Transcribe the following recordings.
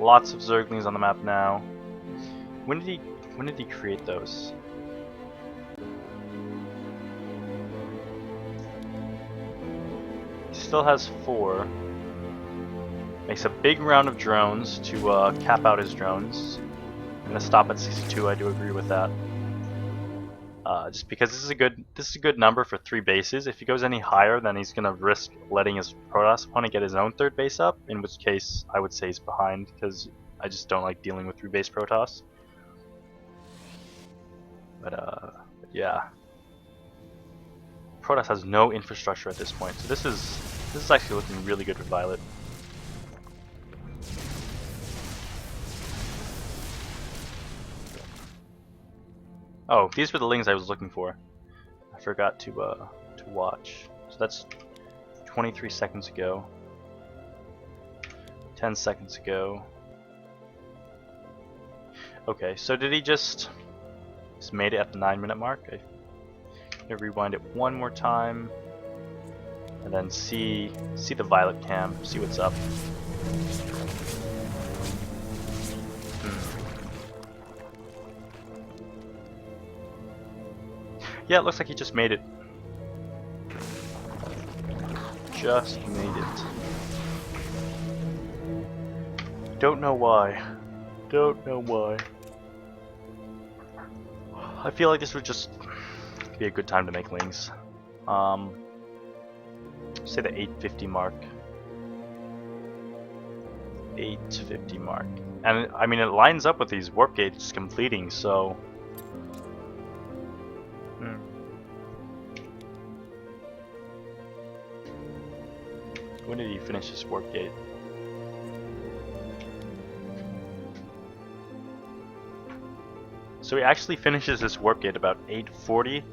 Lots of Zerglings on the map now. When did he create those? He still has 4. Makes a big round of drones to cap out his drones. I'm gonna stop at 62. I do agree with that. Just because this is a good number for 3 bases. If he goes any higher, then he's gonna risk letting his Protoss opponent get his own 3rd base up. In which case, I would say he's behind because I just don't like dealing with 3 base Protoss. But yeah, Protoss has no infrastructure at this point, so this is actually looking really good for Violet. Oh, these were the lings I was looking for. I forgot to watch. So that's 23 seconds ago. 10 seconds ago. Okay, so did he just made it at the 9-minute mark? I'm gonna rewind it one more time, and then see the Violet cam, see what's up. Yeah, it looks like he just made it. Just made it. Don't know why. Don't know why. I feel like this would just be a good time to make lings. Say the 850 mark. 850 mark. And I mean, it lines up with these warp gates completing, so. When did he finish his warp gate? So he actually finishes his warp gate about 8:40,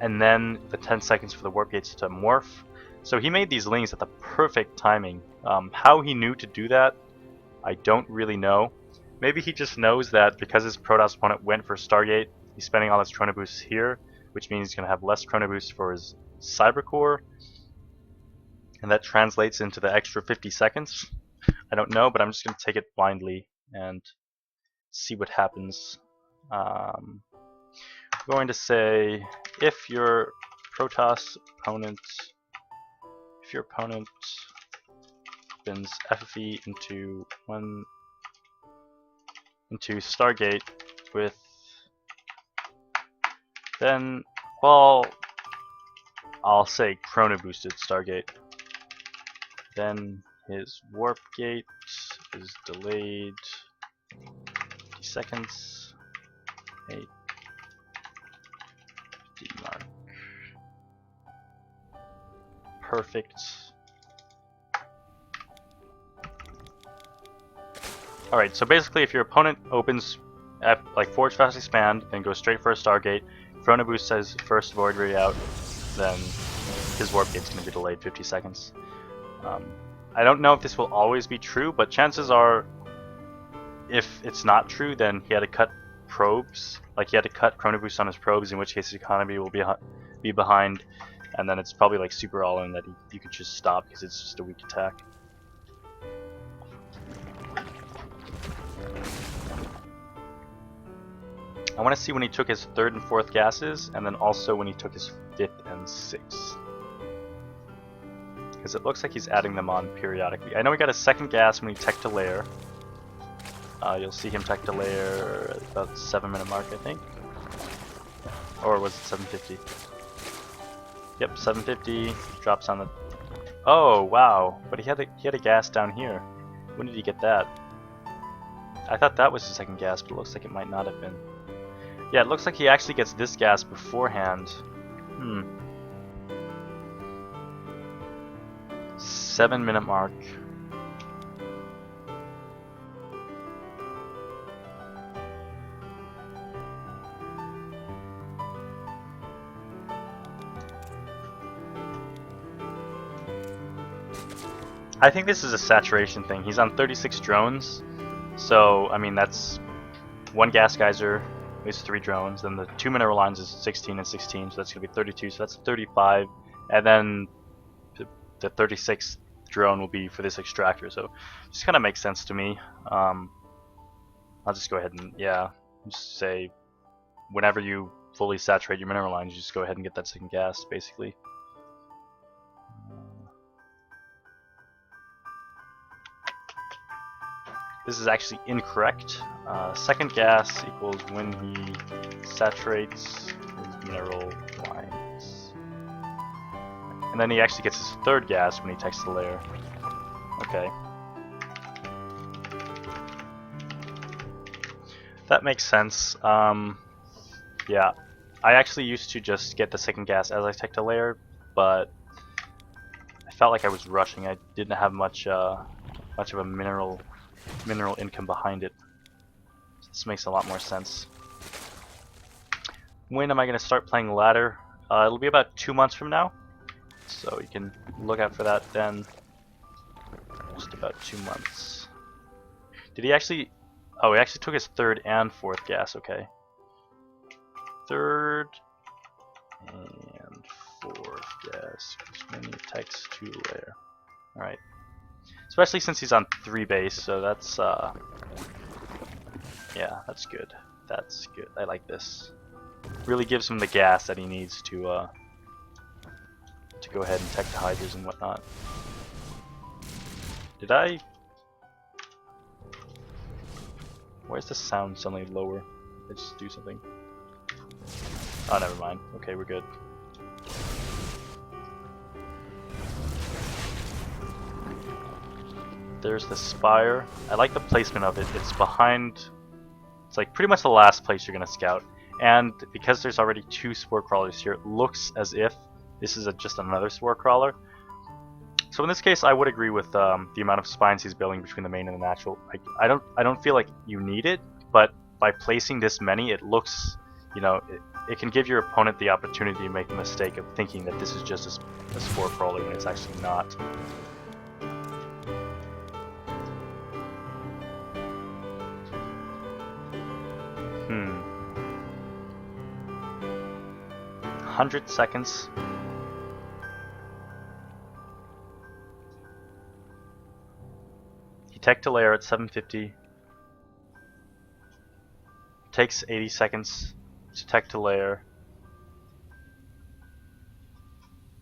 and then the 10 seconds for the warp gates to morph. So he made these lings at the perfect timing. How he knew to do that, I don't really know. Maybe he just knows that because his Protoss opponent went for Stargate, he's spending all his Chrono Boosts here, which means he's going to have less Chrono Boosts for his Cyber Core, and that translates into the extra 50 seconds. I don't know, but I'm just going to take it blindly and see what happens. I'm going to say if your Protoss opponent, opens FFE into Stargate with, then, well, I'll say Chrono boosted Stargate. Then his warp gate is delayed 50 seconds. 8 50 mark. Perfect. Alright, so basically if your opponent opens at like Forge Fast Expand, then goes straight for a Stargate, Chrono Boost says first Void Ray out, then his warp gate's going to be delayed 50 seconds. I don't know if this will always be true, but chances are, if it's not true, then he had to cut probes. Like he had to cut Chrono Boost on his probes, in which case his economy will be behind, and then it's probably like super all-in that you could just stop because it's just a weak attack. I want to see when he took his 3rd and 4th gases, and then also when he took his 5th and 6th. Because it looks like he's adding them on periodically. I know he got a 2nd gas when he teched to layer. You'll see him tech to layer at about 7-minute mark, I think. Or was it 750? Yep, 750. Drops on the. Oh wow! But he had a gas down here. When did he get that? I thought that was the 2nd gas, but it looks like it might not have been. Yeah, it looks like he actually gets this gas beforehand. 7-minute mark. I think this is a saturation thing. He's on 36 drones, so I mean that's 1 gas geyser is 3 drones, then the 2 mineral lines is 16 and 16, so that's gonna be 32, so that's 35, and then the 36 drone will be for this extractor, so just kind of makes sense to me. I'll just go ahead and, yeah, just say whenever you fully saturate your mineral lines, you just go ahead and get that second gas, basically. This is actually incorrect. Second gas equals when he saturates his mineral lines. And then he actually gets his third gas when he takes the layer. Okay. That makes sense. Yeah. I actually used to just get the second gas as I teched a layer, but I felt like I was rushing. I didn't have much of a mineral income behind it. So this makes a lot more sense. When am I going to start playing ladder? It'll be about 2 months from now, so you can look out for that then. Just about 2 months. Did he actually... Oh, he actually took his third and fourth gas, okay. Third and fourth gas, when he takes 2 layer. Alright. Especially since he's on 3 base, so that's, yeah, that's good. That's good. I like this. Really gives him the gas that he needs to go ahead and tech the hydras and whatnot. Did I... Why is the sound suddenly lower? Did I just do something? Oh, never mind. Okay, we're good. There's the spire. I like the placement of it. It's behind... It's like pretty much the last place you're going to scout. And because there's already 2 spore crawlers here, it looks as if this is just another spore crawler. So in this case, I would agree with the amount of spines he's building between the main and the natural. I don't feel like you need it, but by placing this many, it looks, you know, it can give your opponent the opportunity to make the mistake of thinking that this is just a spore crawler when it's actually not. 100 seconds. He teched a layer at 750. Takes 80 seconds to tech to layer.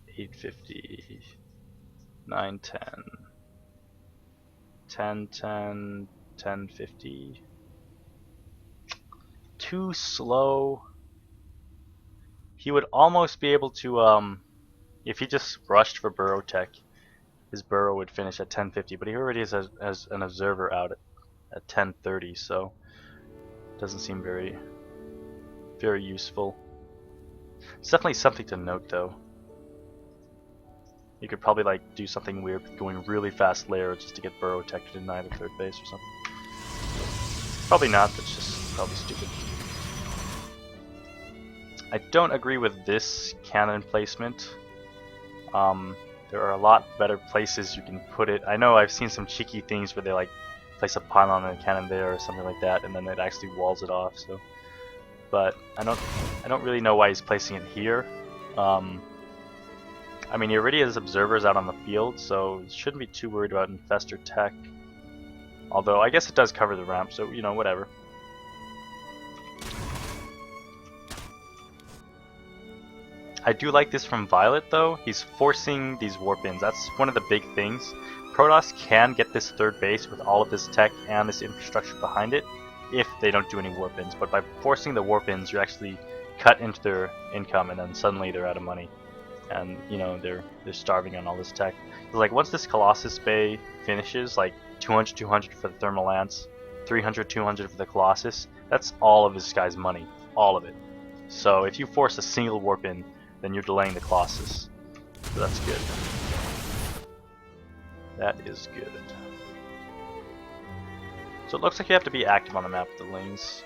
850. 910. 1010. 1050. Too slow. He would almost be able to, if he just rushed for burrow tech, his burrow would finish at 1050, but he already has an observer out at 1030, so it doesn't seem very useful. It's definitely something to note, though. You could probably like do something weird with going really fast layer just to get burrow tech to deny the third base or something. Probably not, that's just probably stupid. I don't agree with this cannon placement. There are a lot better places you can put it. I know I've seen some cheeky things where they like place a pylon and a cannon there or something like that, and then it actually walls it off. So, but I don't really know why he's placing it here. I mean, he already has observers out on the field, so he shouldn't be too worried about infestor tech. Although I guess it does cover the ramp, so you know, whatever. I do like this from Violet, though. He's forcing these warp-ins. That's one of the big things. Protoss can get this third base with all of this tech and this infrastructure behind it if they don't do any warp-ins. But by forcing the warp-ins, you actually cut into their income, and then suddenly they're out of money. And, you know, they're starving on all this tech. Like, once this Colossus Bay finishes, like 200, 200 for the Thermal Lance, 300, 200 for the Colossus, that's all of this guy's money. All of it. So if you force a single warp-in, then you're delaying the Colossus. So that's good. That is good. So it looks like you have to be active on the map with the lanes.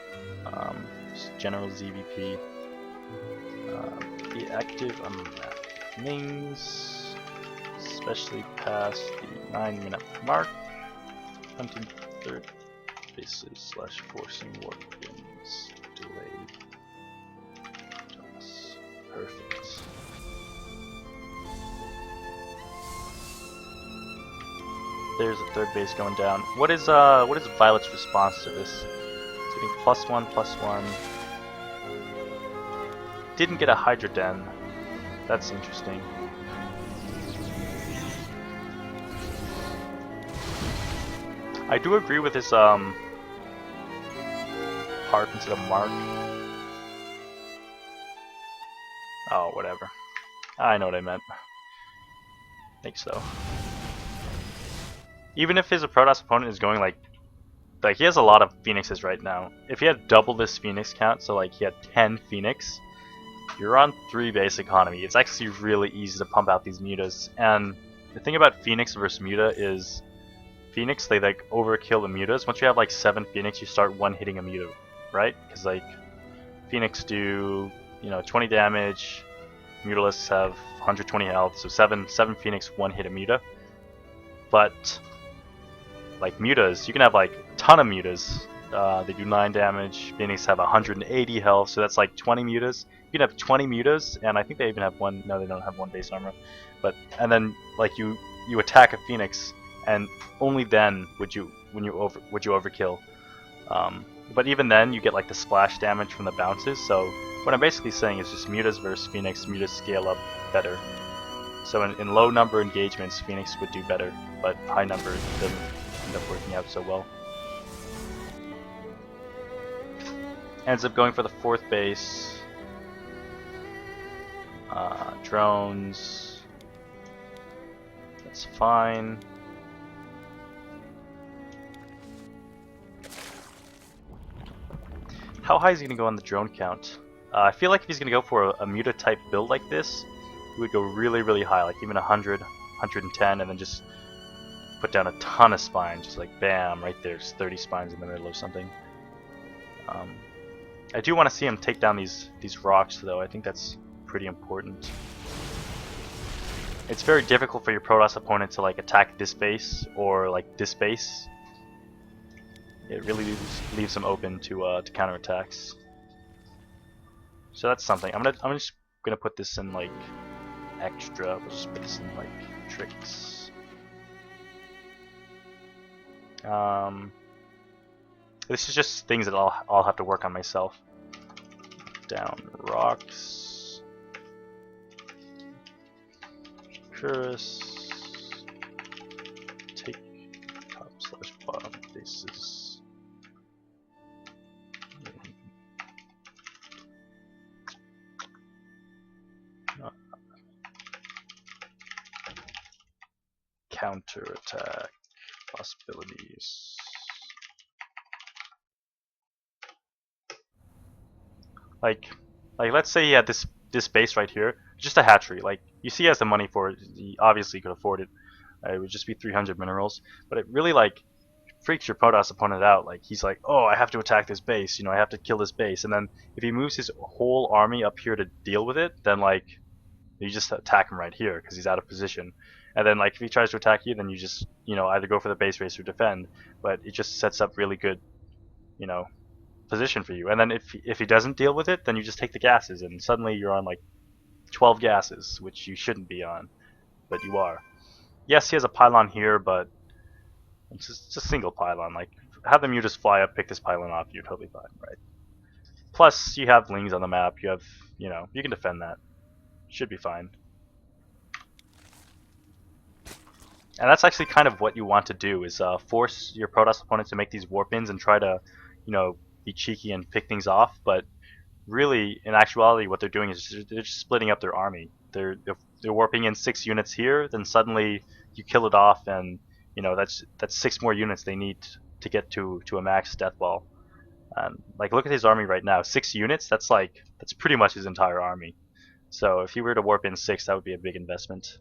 Just general ZVP. Be active on the map. Lanes, especially past the 9-minute mark. Hunting third bases / forcing warp-ins. Delayed. Perfect. there's a third base going down. What is Violet's response to this? It's getting +1/+1. Didn't get a Hydra Den. That's interesting. I do agree with his heart instead of mark. Oh, whatever. I know what I meant. I think so. Even if his Protoss opponent is going like he has a lot of Phoenixes right now. If he had double this Phoenix count, so like he had 10 Phoenix, you're on 3 base economy. It's actually really easy to pump out these mutas. And the thing about Phoenix versus muta is Phoenix, they like overkill the mutas. Once you have like 7 Phoenix, you start one hitting a muta, right? Because like Phoenix do 20 damage, Mutalisks have 120 health, so 7 Phoenix one hit a muta. But like mutas, you can have like a ton of mutas. They do 9 damage. Phoenix have 180 health, so that's like 20 mutas. You can have 20 mutas, and I think they even have one. No, they don't have 1 base armor. And then like you attack a Phoenix, and only then would you overkill. But even then, you get like the splash damage from the bounces. So what I'm basically saying is just mutas versus Phoenix. Mutas scale up better. So in low number engagements, Phoenix would do better, but high number doesn't end up working out so well. Ends up going for the 4th base. Drones. That's fine. How high is he going to go on the drone count? I feel like if he's going to go for a muta type build like this, he would go really, really high, like even 100, 110, and then just put down a ton of spines, just like bam, right there's 30 spines in the middle or something. I do want to see him take down these rocks though. I think that's pretty important. It's very difficult for your Protoss opponent to like attack this base or like this base. It really leaves them open to counterattacks. So that's something. I'm just gonna put this in like extra. We'll just put this in like tricks. This is just things that I'll have to work on myself. Down rocks. Curus. Take top/bottom bases. Counterattack possibilities. Like let's say he had this base right here, just a hatchery. Like you see, he has the money for it. He obviously could afford it. It would just be 300 minerals, but it really like freaks your Protoss opponent out. Like he's like, oh, I have to attack this base. I have to kill this base. And then if he moves his whole army up here to deal with it, then like you just attack him right here because he's out of position. And then like if he tries to attack you, then you just either go for the base race or defend. But it just sets up really good position for you. And then if he doesn't deal with it, then you just take the gases, and suddenly you're on like 12 gases, which you shouldn't be on, but you are. Yes, he has a pylon here, but it's just a single pylon. Like have them just fly up, pick this pylon off, you're totally fine, right? Plus you have lings on the map. You have you can defend that. Should be fine. And that's actually kind of what you want to do, is force your Protoss opponent to make these warp-ins and try to be cheeky and pick things off. But really, in actuality, what they're doing is they're just splitting up their army. They're warping in 6 units here, then suddenly you kill it off, and that's 6 more units they need to get to a max death ball. And like look at his army right now, 6 units. That's pretty much his entire army. So if he were to warp in 6, that would be a big investment.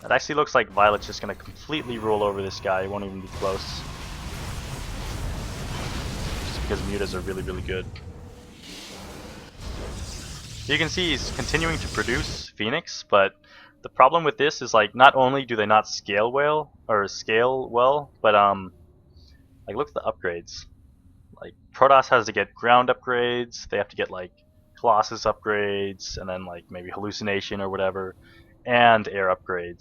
It actually looks like Violet's just going to completely roll over this guy. He won't even be close. Just because mutas are really, really good. You can see he's continuing to produce Phoenix, but the problem with this is like not only do they not scale well, but like look at the upgrades. Like Protoss has to get ground upgrades, they have to get like Colossus upgrades, and then like maybe hallucination or whatever, and air upgrades.